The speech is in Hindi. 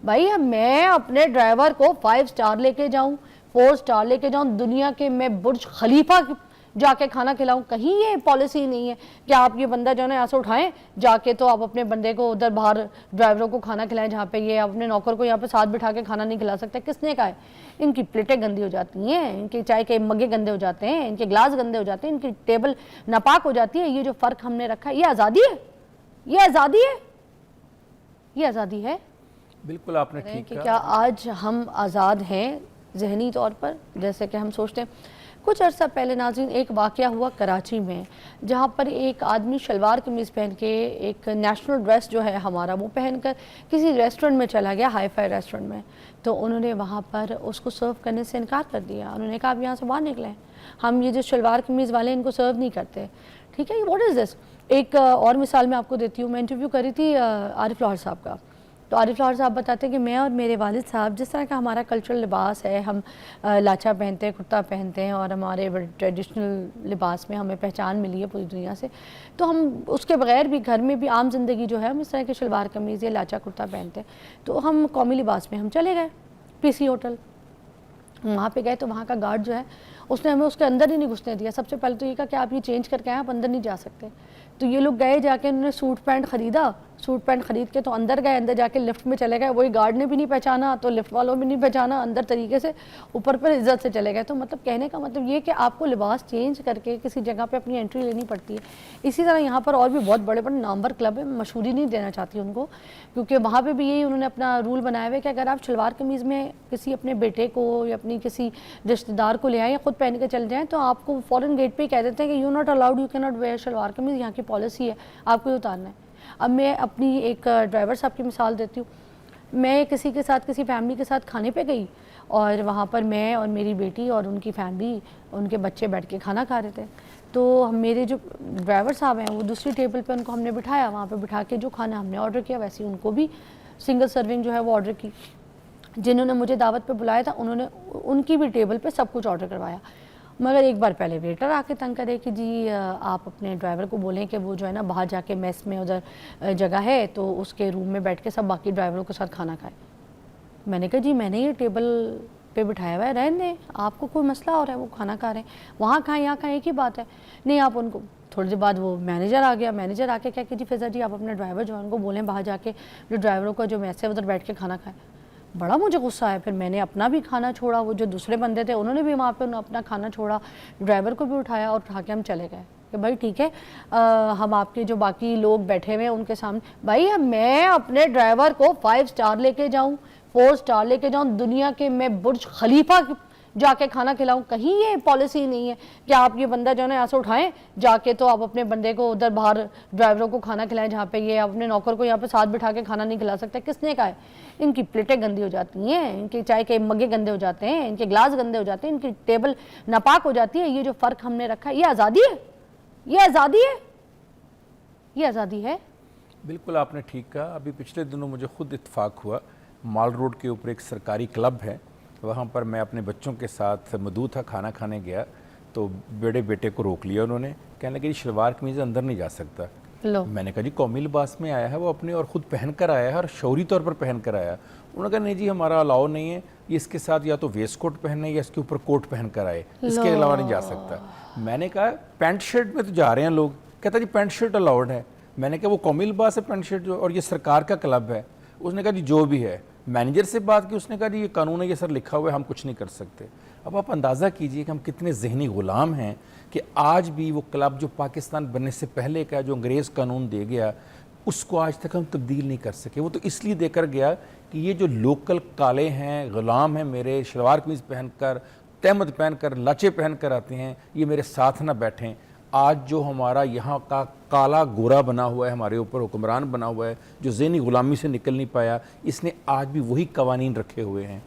भाई मैं अपने ड्राइवर को 5 स्टार लेके जाऊं, 4 स्टार लेके जाऊं, दुनिया के मैं बुर्ज खलीफा जाके खाना खिलाऊं, कहीं ये पॉलिसी नहीं है कि आप ये बंदा जो है ना यहाँ से उठाएं जाके तो आप अपने बंदे को उधर बाहर ड्राइवरों को खाना खिलाएं, जहाँ पे ये अपने नौकर को यहाँ पे साथ बिठा के खाना नहीं खिला सकते। किसने कहा है? इनकी प्लेटें गंदी हो जाती हैं, इनके चाय के मग्गे गंदे हो जाते हैं, इनके ग्लास गंदे हो जाते हैं, इनकी टेबल नापाक हो जाती है। ये जो फ़र्क हमने रखा है, ये आज़ादी है? ये आज़ादी है? ये आज़ादी है? बिल्कुल आपने ठीक कि कहा। क्या आज हम आज़ाद हैं जहनी तौर पर, जैसे कि हम सोचते हैं? कुछ अर्सा पहले नाज़रीन एक वाक़या हुआ कराची में, जहाँ पर एक आदमी शलवार कमीज़ पहन के, एक नेशनल ड्रेस जो है हमारा वो पहनकर किसी रेस्टोरेंट में चला गया, हाई फाई रेस्टोरेंट में। तो उन्होंने वहाँ पर उसको सर्व करने से इनकार कर दिया। उन्होंने कहा आप यहाँ से बाहर निकलें, हम ये जो शलवार कमीज़ वाले इनको सर्व नहीं करते। ठीक है, व्हाट इज़ दिस। एक और मिसाल मैं आपको देती हूँ। मैं इंटरव्यू करी थी आरिफ लाहौर साहब का। तो आरिफ लाहौर साहब बताते हैं कि मैं और मेरे वालिद साहब, जिस तरह का हमारा कल्चरल लिबास है, हम लाचा पहनते हैं, कुर्ता पहनते हैं और हमारे ट्रेडिशनल लिबास में हमें पहचान मिली है पूरी दुनिया से, तो हम उसके बगैर भी घर में भी आम जिंदगी जो है हम इस तरह के शलवार कमीज़ या लाचा कुर्ता पहनते हैं। तो हम कौमी लिबास में हम चले गए पीसी होटल। वहाँ पे गए तो वहाँ का गार्ड जो है उसने हमें उसके अंदर ही नहीं घुसने दिया। सबसे पहले तो ये कहा कि आप ये चेंज करके आए, आप अंदर नहीं जा सकते। तो ये लोग गए, जाके उन्होंने सूट पैंट ख़रीदा, सूट पैंट ख़रीद के तो अंदर गए, अंदर जाके लिफ्ट में चले गए। वही गार्ड ने भी नहीं पहचाना तो लिफ्ट वालों भी नहीं पहचाना, अंदर तरीके से ऊपर पर इज्जत से चले गए। तो मतलब कहने का मतलब ये कि आपको लिबास चेंज करके किसी जगह पे अपनी एंट्री लेनी पड़ती है। इसी तरह यहाँ पर और भी बहुत बड़े बड़े नामवर क्लब है, मशहूरी नहीं देना चाहती उनको, क्योंकि वहाँ पर भी यही उन्होंने अपना रूल बनाया हुआ है कि अगर आप शलवार कमीज़ में किसी अपने बेटे को या अपनी किसी रिश्तेदार को ले आए या खुद पहन के चल जाएँ तो आपको फ़ौरन गेट पे ही कह देते हैं कि you not allowed, you can not wear shalwar kameez, यहाँ की पॉलिसी है, आपको उतारना है। अब मैं अपनी एक ड्राइवर साहब की मिसाल देती हूँ। मैं किसी के साथ, किसी फैमिली के साथ खाने पे गई और वहाँ पर मैं और मेरी बेटी और उनकी फैमिली, उनके बच्चे बैठ के खाना खा रहे थे। तो मेरे जो ड्राइवर साहब हैं वो दूसरी टेबल पे उनको हमने बिठाया, वहाँ पे बिठा के जो खाना हमने ऑर्डर किया वैसे ही उनको भी सिंगल सर्विंग जो है वो ऑर्डर की। जिन्होंने मुझे दावत पे बुलाया था उन्होंने उनकी भी टेबल पे सब कुछ ऑर्डर करवाया। मगर एक बार पहले वेटर आके तंग करे कि जी आप अपने ड्राइवर को बोलें कि वो जो है ना बाहर जाके मेस में उधर जगह है तो उसके रूम में बैठ के सब बाकी ड्राइवरों के साथ खाना खाए। मैंने कहा जी मैंने ये टेबल पे बिठाया हुआ है, रहने दें, आपको कोई मसला हो रहा है, वो खाना खा रहे हैं, वहाँ खाएँ यहाँ खाएँ एक ही बात है। नहीं आप उनको, थोड़ी देर बाद वो मैनेजर आ गया, मैनेजर आके क्या कि जी फिजा जी आप अपने ड्राइवर जो है उनको बोलें बाहर जाके जो ड्राइवरों का जो मैस है उधर बैठ के खाना खाए। बड़ा मुझे गुस्सा आया। फिर मैंने अपना भी खाना छोड़ा, वो जो दूसरे बंदे थे उन्होंने भी वहाँ पे अपना खाना छोड़ा, ड्राइवर को भी उठाया और उठा के हम चले गए कि भाई ठीक है हम आपके जो बाकी लोग बैठे हुए हैं उनके सामने, भाई मैं अपने ड्राइवर को 5 स्टार लेके जाऊँ, 4 स्टार लेके जाऊँ, दुनिया के मैं बुर्ज खलीफा जाके खाना खिलाऊं, कहीं ये पॉलिसी नहीं है कि आप ये बंदा जो है ना यहाँ से उठाएं जाके तो आप अपने बंदे को उधर बाहर ड्राइवरों को खाना खिलाएं, जहाँ पे ये अपने नौकर को यहाँ पे साथ बिठा के खाना नहीं खिला सकते। किसने कहा है? इनकी प्लेटें गंदी हो जाती हैं, इनके चाय के मग्गे गंदे हो जाते हैं, इनके ग्लास गंदे हो जाते हैं, इनकी टेबल नापाक हो जाती है। ये जो फ़र्क हमने रखा है, ये आज़ादी है? ये आज़ादी है? ये आज़ादी है? बिल्कुल आपने ठीक कहा। अभी पिछले दिनों मुझे खुद इत्तेफाक हुआ, माल रोड के ऊपर एक सरकारी क्लब है, वहाँ पर मैं अपने बच्चों के साथ मौजूद था, खाना खाने गया तो बड़े बेटे को रोक लिया उन्होंने, कहने लगे शलवार कमीज़ अंदर नहीं जा सकता। मैंने कहा जी कौमी लिबास में आया है, वो अपने और ख़ुद पहन कर आया है और शौरी तौर पर पहन कर आया। उन्होंने कहा नहीं जी हमारा अलाउ नहीं है, ये इसके साथ या तो वेस्ट कोट पहने या इसके ऊपर कोट पहन कर आए, इसके अलावा नहीं जा सकता। मैंने कहा पैंट शर्ट में तो जा रहे हैं लोग, कहता जी पैंट शर्ट अलाउड है। मैंने कहा वो कौमी लिबास है पैंट शर्ट जो, और ये सरकार का क्लब है। उसने कहा जी जो भी है। मैनेजर से बात की, उसने कहा जी ये कानून है, ये सर लिखा हुआ है, हम कुछ नहीं कर सकते। अब आप अंदाज़ा कीजिए कि हम कितने जहनी ग़ुलाम हैं कि आज भी वो क्लब जो पाकिस्तान बनने से पहले का जो अंग्रेज़ कानून दे गया उसको आज तक हम तब्दील नहीं कर सके। वो तो इसलिए देकर गया कि ये जो लोकल काले हैं, ग़ुलाम हैं मेरे, शलवार कमीज़ पहन कर, तहमद पहन कर, लाचे पहन कर आते हैं, ये मेरे साथ ना बैठें। आज जो हमारा यहाँ का काला गोरा बना हुआ है, हमारे ऊपर हुक्मरान बना हुआ है, जो ज़हनी ग़ुलामी से निकल नहीं पाया, इसने आज भी वही कवानीन रखे हुए हैं।